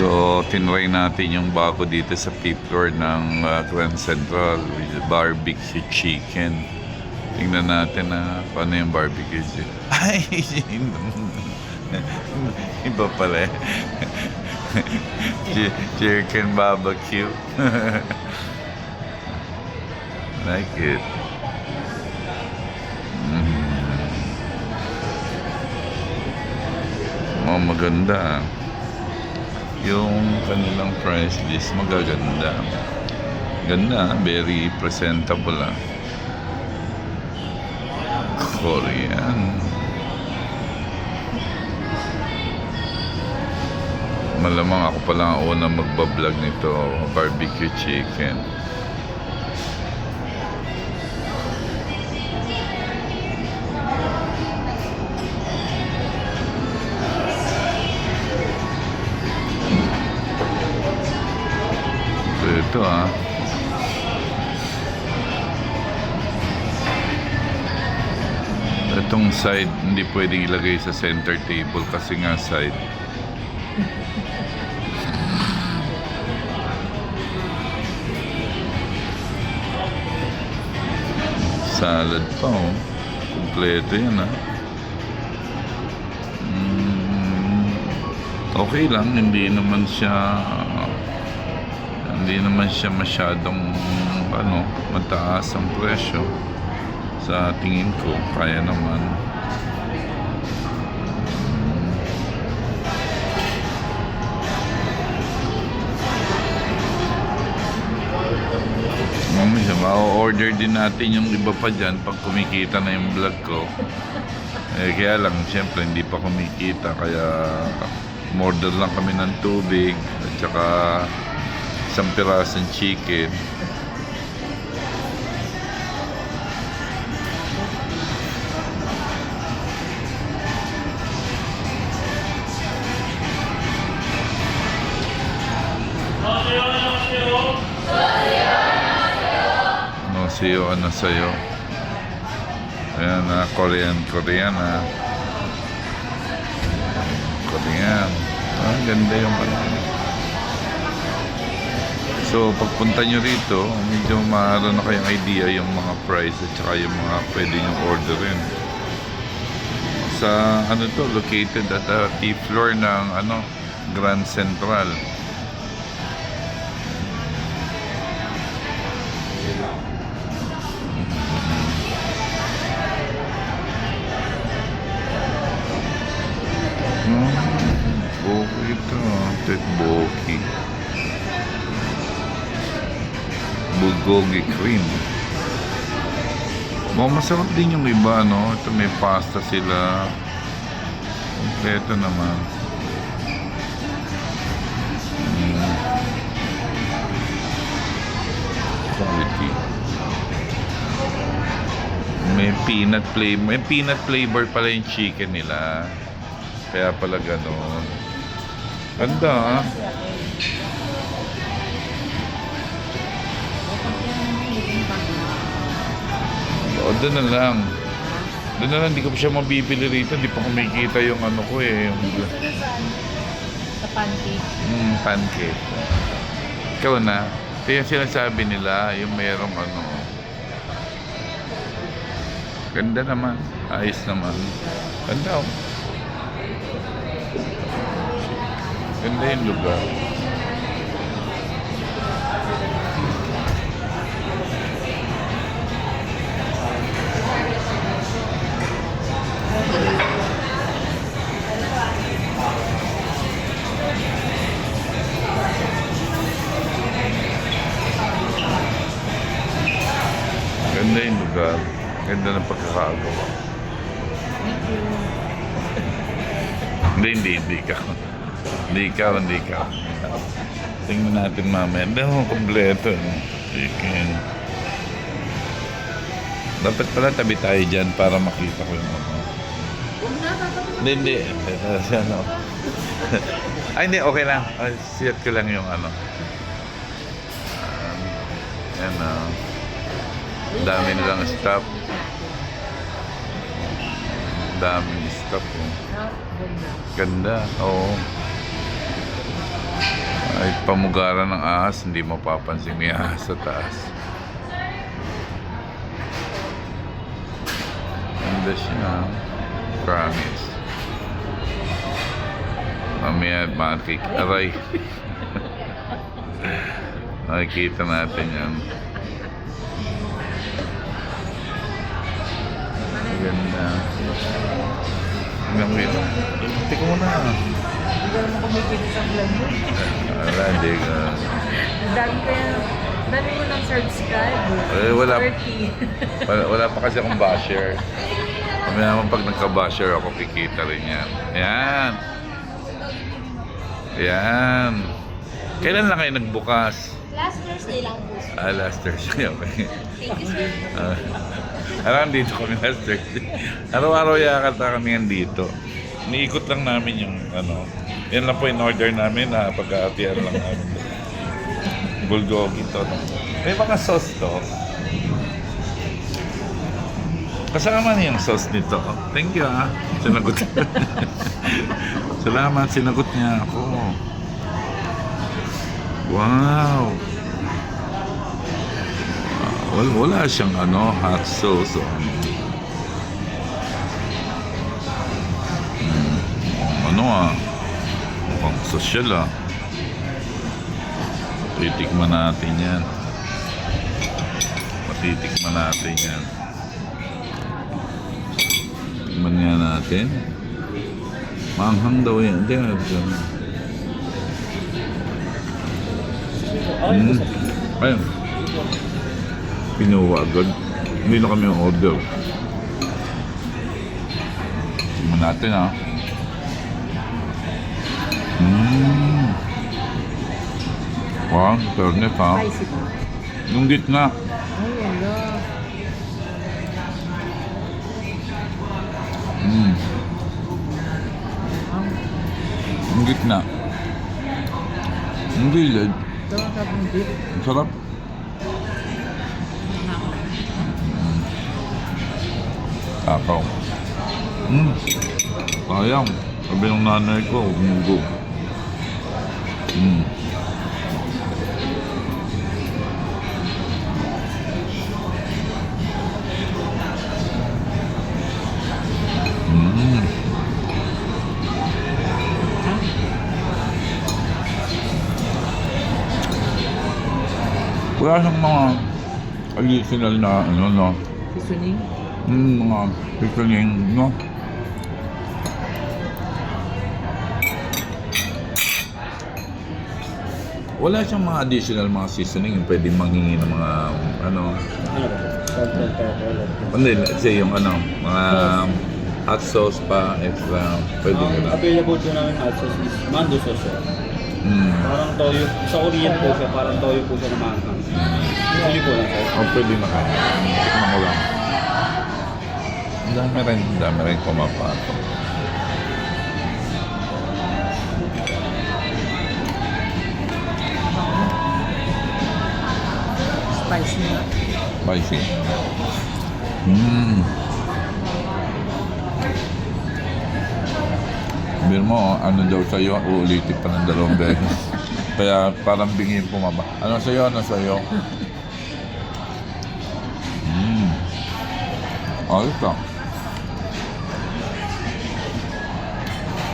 So, tinry natin yung bago dito sa fifth floor ng Grand Central with barbecue chicken. Tingnan natin na paano yung barbecue chicken. Ay! Iba pala eh. Chicken barbecue. Like it. Oh, maganda. Yung kanilang price list magaganda. Ganda, very presentable ah. Korean. Malamang ako pala ang unang magbablog nito, barbecue chicken. Ito ah. Itong side hindi pwedeng ilagay sa center table kasi nga side. Salad pa oh. Kompleto yan ah. Okay lang, hindi naman siya masyadong mataas ang presyo. Sa tingin ko kaya naman. Mamaya ma-order din natin yung iba pa dyan pag kumikita na yung vlog ko. Kaya lang siyempre hindi pa kumikita, kaya order lang kami ng tubig at saka isang pirasong chicken. Ano sa'yo? Ayan na, Korean na. Korean. Ganda yung So, pagpunta nyo rito, medyo maaari na kayong idea yung mga price at saka yung mga pwede nyo orderin. Sa, located at the fifth floor ng, Grand Central. Ito, tteokbokki. Bulgogi cream. Masarap din yung iba, no? Ito may pasta sila. Kompleto naman. Quality. May peanut flavor pala yung chicken nila. Kaya pala gano'n. Ganda ah. O, doon na lang. Hindi ko pa siya mabibili rito. Hindi pa kumikita yung ko eh. Sa pancake. Pancake. Ikaw na. Ito yung sinasabi nila, yung merong Ganda naman. Ayos naman. Ganda oh. Ganda yung lugar. Ganda yung lugar. Ganda ng pagkakagawa. Hindi ka. Hindi ka. Tingnan natin mamaya. Hindi ako kompleto. Chicken. Dapat pala tabi tayo dyan para makita ko yung Hindi. Ay, hindi. Okay lang. Siyat ko lang yung Yan dami nilang stop. Daming stop. Ganda. Oo. Ay, pamugaran ng ahas, hindi mapapansin may ahas sa taas. Ganda siya. Promise. Mamaya, aray. Nakikita natin yan. Ganda. Hanggang dito. Tika mo na. Hindi ka naman kumikita sa vlog mo. Wala, hindi ka. Dami mo ng subscribe. Eh, wala. 30. Wala pa kasi akong basher. Kami naman pag nagka-basher ako, kikita rin yan. Ayan. Ayan. Kailan lang kayo nagbukas? Last Thursday lang po. Last Thursday. Okay. Thank you, sir. Alam, dito kami last Thursday. Araw-araw yakata kami yan dito. Niikot lang namin yung ano. Yan lang po in order namin na pag-aatian lang namin. Bulgogi to. No? May mga sauce to. Kasama na yung sauce nito. Thank you Sinagot. Salamat, sinagot niya ako. Wow. Wala siyang ano, hot sauce o ano. Ano mukhang social Titikman natin yan. Patitikman natin yan. Tikman nga natin. Maanghang daw yan. Hindi ayun. Pinuha agad. Hindi na kami order. Tingnan natin Wow, turnip Spicy ba? Yung gitna. Ay, wala. Yung gitna. Yung gilid. Ito ang sabi ng beef. Ang sarap. Takaw. Sayang. Sabi ng nanay ko, umugo. Wala siyang mga additional na ano, no? Seasoning. Mga seasoning, no? Wala siyang mga additional mga seasoning yung pwedeng manghingi ng mga ano. Ano ba? Salt and pepper. Hindi, kasi yung ano, mga hot sauce pa, extra, pwede Ang nila. available po namin hot sauce is mando sauce. Parang toyo. Sa Korean po siya, parang toyo po siya na maanghang. Usually po lang sir. Pwede na kayo. Tikman ko lang. Ang dami rin kumapasok. Spicy na. Spicy. Sabihin mo, ano daw sa'yo, uulitin pa ng 2 beses. Kaya parang bingin pumaba. Ano sa'yo, ano sa'yo? Ayos ka.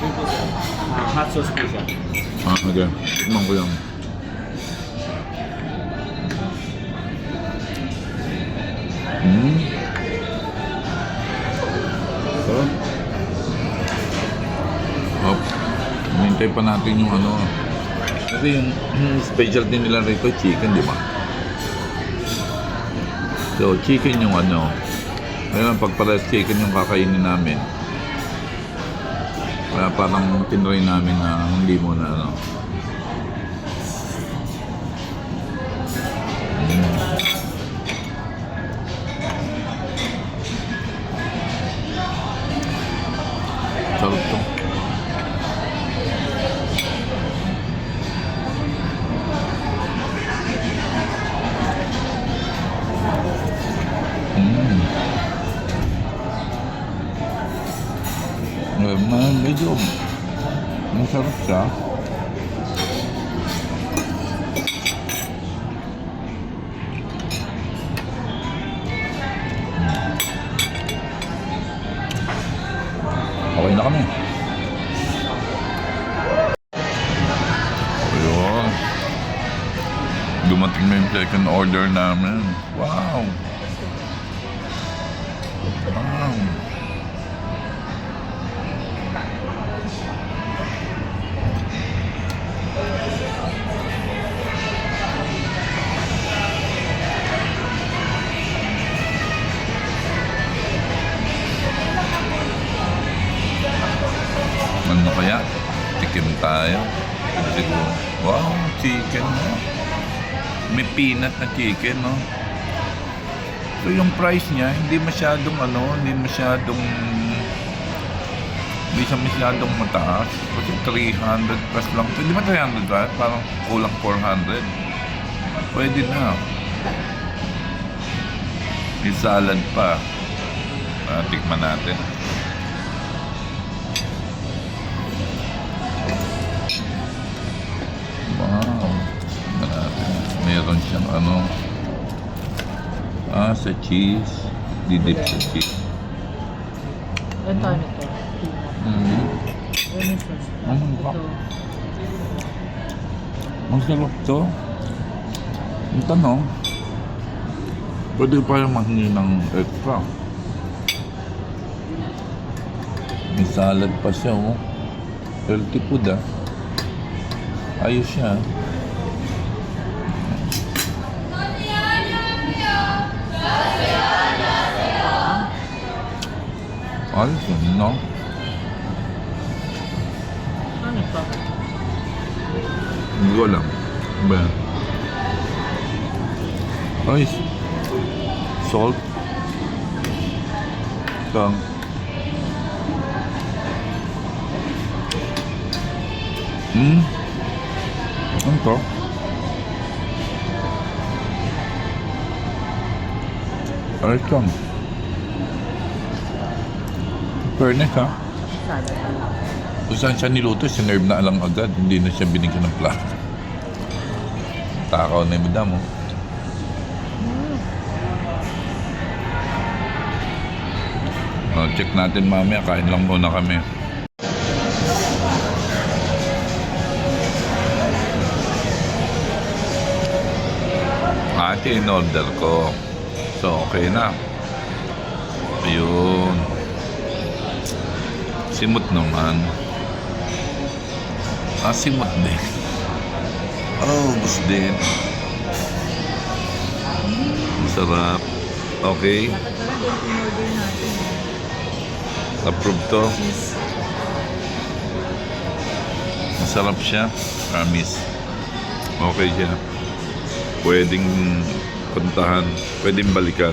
Yun po sir. Hot sauce po siya. Okay. Tikman ko yan. Sarap. Hintay pa natin yung ano. Kasi yung specialty nila rito, chicken, di ba? So, chicken yung ano. Ngayon, pag pares chicken yung kakainin namin. Kaya parang tinry namin na hindi mo na ano. Sarap to. Medyo masarap siya. kami. Ayun. Dumating na yung second order namin. Wow! Wow! Ano kaya? Tikim tayo. Siguro. Wow, chicken, no? May peanut na chicken, no? So yung price niya, hindi masyadong hindi siya masyadong mataas. Kasi 300 plus lang. Hindi ba 300 ba? Parang kulang 400. Pwede na. May salad pa. Tikman natin. Wow. Meron siyang sa cheese. Didip sa cheese. Ilan tayo nito? Ilan yung first? Ito. Ito. Ang sarap to. Ang tanong, pwede pa yung mahingi ng extra. May salad pa siya, oh. Healthy food, ah. Ayos siya. Ayos yun, no? Ano ito? Hindi ko alam. Ano ba yan? Ayos. Salt. Tang. Ano to? Ayos lang. Fairness, ha? Salad. Kung saan siya niluto, sinerve na lang agad. Hindi na siya binigyan ng plato. Takaw na yung madam, oh. Check natin mamaya. Kain lang muna kami. Ate, in-order ko. So, okay na. Ayun. Simot naman. Simot din. Gusto din. Masarap. Okay. Dapat pala din in-order natin. Approve to. Masarap siya. Promise. Okay siya. Pwedeng puntahan. Pwedeng balikan.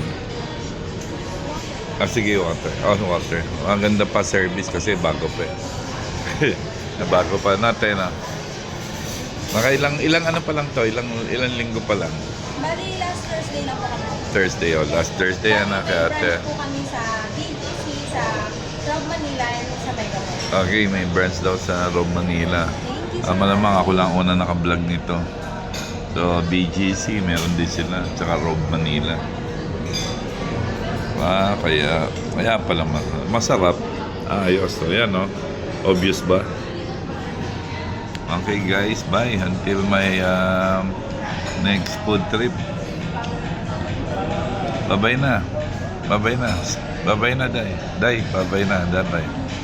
Sige, water. Water. Ang ganda pa service kasi bago pa eh. Bago pa natin, ah. Ilang ano pa lang to? Ilang linggo pa lang? Bali, last Thursday lang po kami. Thursday, last Thursday yan na kaya ate. Branch po kami sa BGC, sa Rob Manila, and sa Megamall. Okay, may branch daw sa Rob Manila. Thank you so Malamang ako lang una naka-vlog nito. So, BGC, meron din sila. Tsaka Rob Manila. Kaya pala masarap. Ayos. So, yan, no? Obvious ba? Okay, guys. Bye. Until my next food trip. Bye-bye na. Bye-bye na. Bye-bye na, Day. Day, bye-bye na. Bye-bye.